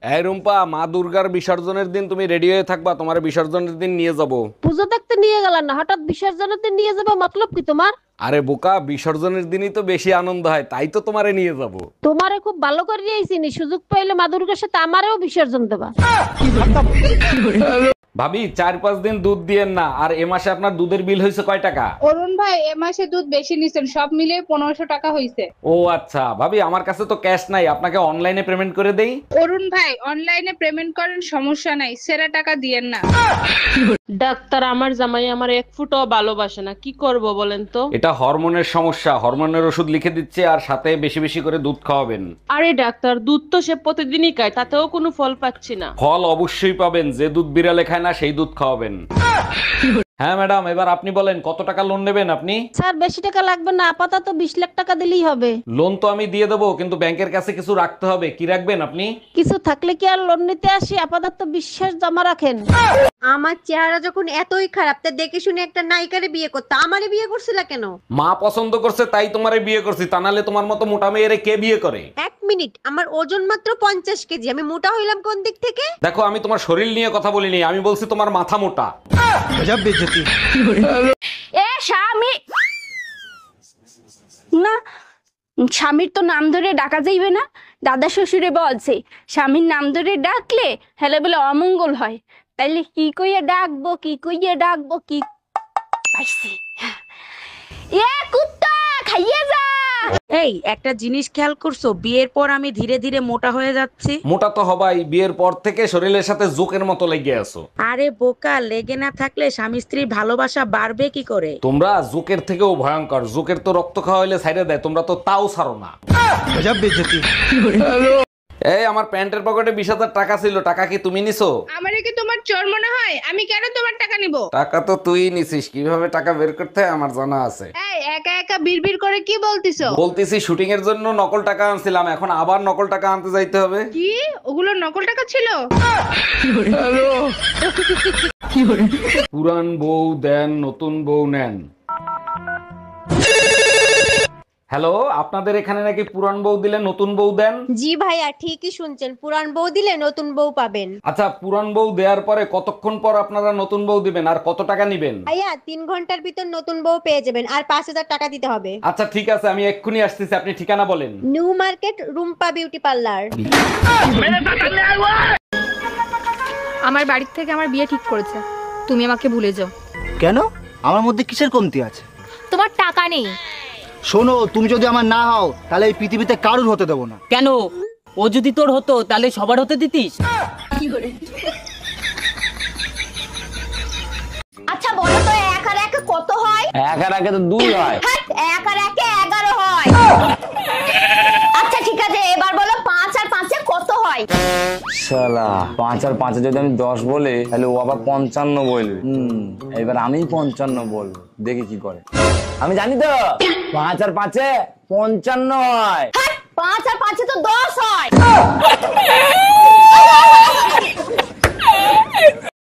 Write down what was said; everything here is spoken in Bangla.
এই রুম্পা, মা দুর্গার বিসর্জনের দিন তুমি রেডি হয়ে থাকবা, তোমার বিসর্জনের দিন নিয়ে যাব। পুজো দেখতে নিয়ে গেল না, হঠাৎ বিসর্জনের দিন নিয়ে যাবে, মতলব কি তোমার? আরে বোকা, বিসর্জনের দিনই তো বেশি আনন্দ হয়, তাই তো তোমারে নিয়ে যাব। তোমারে খুব ভালো করে দিয়েছিনি, সুযোগ পাইলে মা দুর্গার সাথে আমারেও বিসর্জন দেবা। ভাবি, 4-5 দিন দুধ দিয়েন না। আর এ মাসে আপনার দুধের বিল হয়েছে কয় টাকা? অরুণ ভাই এ মাসে দুধ বেশি নিছেন, সব মিলিয়ে 1500 টাকা হইছে। ও আচ্ছা ভাবি, আমার কাছে তো ক্যাশ নাই, আপনাকে অনলাইনে পেমেন্ট করে দেই। অরুণ ভাই অনলাইনে পেমেন্ট করেন, সমস্যা নাই, সেরা টাকা দিয়েন না। ডাক্তার, আমার জামাই আমার এক ফুটও ভালোবাসে না, কি করব বলেন তো? এটা হরমোনের সমস্যা, হরমোনের ওষুধ লিখে দিচ্ছে, আর সাথে বেশি বেশি করে দুধ খাওয়াবেন। আরে ডাক্তার, দুধ তো সে প্রতিদিনই খায়, তাতেও কোনো ফল পাচ্ছি না। ফল অবশ্যই পাবেন, যে দুধ বিড়ালে খায় না সেই দুধ খাওয়াবেন। হ্যাঁ ম্যাডাম, এবার আপনি বলেন কত টাকা লোন নেবেন আপনি? স্যার বেশি টাকা লাগবে না, আপাতত 20 লাখ টাকা দিলেই হবে। লোন তো আমি দিয়ে দেবো, কিন্তু ব্যাংকের কাছে কিছু রাখতে হবে। কি রাখবেন আপনি? কিছু থাকলে কি আর লোন নিতে আসি, আপাতত বিশ্বাস জমা রাখেন। আমার চেহারা যখন এতই খারাপ, তা দেখে শুনে একটা নায়িকারে বিয়ে করতে আমারে বিয়ে করছিলা কেন? মা পছন্দ করছে তাই তোমারে বিয়ে করছি, তা নাহলে তোমার মতো মোটা মেয়েরে কে বিয়ে করে? এক মিনিট, আমার ওজন মাত্র 50 কেজি, আমি মোটা হইলাম কোন দিক থেকে? দেখো, আমি তোমার শরীর নিয়ে কথা বলিনি, আমি বলছি তোমার মাথা মোটা। এ স্বামী না, স্বামীর তো নাম ধরে ডাকা যাইবে না। দাদা শ্বশুরে বলছে স্বামীর নাম ধরে ডাকলে হেলে বলে অমঙ্গল হয়। তাইলে কি কইয়া ডাকবো, কি কইয়া ডাকবো, কি পাইছি? এ কুত্তা খাইয়ে যা। এই একটা জিনিস খেয়াল করছো, বিয়ের পর আমি ধীরে ধীরে মোটা হয়ে যাচ্ছি। মোটা তো হবাই, বিয়ের পর থেকে শরীরের সাথে জোকের মতো লেগে আছো। আরে বোকা, লেগে না থাকলে স্বামী স্ত্রীর ভালোবাসা বাড়বে কি করে? তোমরা জোকের থেকেও ভয়ঙ্কর, জোকের তো রক্ত খাওয়া হইলে ছাইড়ে দেয়, তোমরা তো তাও ছাড়ো না। এই আমার প্যান্টের পকেটে 20,000 টাকা ছিল, টাকা কি তুমি নিছো? আমারে কি তোমার চোর মনে হয়? আমি কেন তোমার টাকা নিব? টাকা তো তুই নিছিস, কিভাবে টাকা বের করতে হয় আমার জানা আছে। এই একা একা বিড়বিড় করে কি বলতিছো? বলতেছি শুটিং এর জন্য নকল টাকা আনছিলাম, এখন আবার নকল টাকা আনতে যাইতে হবে। কি ওগুলো নকল টাকা ছিল? পুরান বউ দেন, নতুন বউ নেন। হ্যালো, আপনাদের এখানে নাকি পুরান বউ দিলে নতুন বউ দেন? জি ভাইয়া, ঠিকই শুনছেন, পুরান বউ দিলে নতুন বউ পাবেন। আচ্ছা, পুরান বউ দেওয়ার পরে কতক্ষণ পর আপনারা নতুন বউ দিবেন, আর কত টাকা নিবেন? ভাইয়া 3 ঘন্টার ভিতর নতুন বউ পেয়ে যাবেন, আর 5000 টাকা দিতে হবে। আচ্ছা ঠিক আছে, আমি এক্ষুনি আসতেছি, আপনি ঠিকানা বলেন। New market, Rumpa beauty parlour. আমার বাড়ির থেকে আমার বিয়ে ঠিক করেছে, তুমি আমাকে ভুলে যাও। কেন? আমার মধ্যে কিসের কমতি আছে? তোমার টাকা নেই। শোনো, তুমি যদি আমার না হও তাহলে এই পৃথিবীতে কারুর হতে দেবো না। কেন? ও যদি তোর হতো তাহলে সবার হতে দিতিস? আচ্ছা বলো তো, 1 আর 1 কত হয়? 1 আর 1 তো 2 হয়। হ্যাঁ, 1 আর 1 11 হয়। আচ্ছা ঠিক আছে, এবার বলো 5 আর 5 কত হয়? শালা, 5 আর 5 যদি আমি 10 বলি তাহলে ও আবার 55 বলবে। এবার আমি 55 বলবো, দেখি কি করে। আমি জানি তো 5 আর 5 55 হয়। 5 আর 5 তো 10 হয়।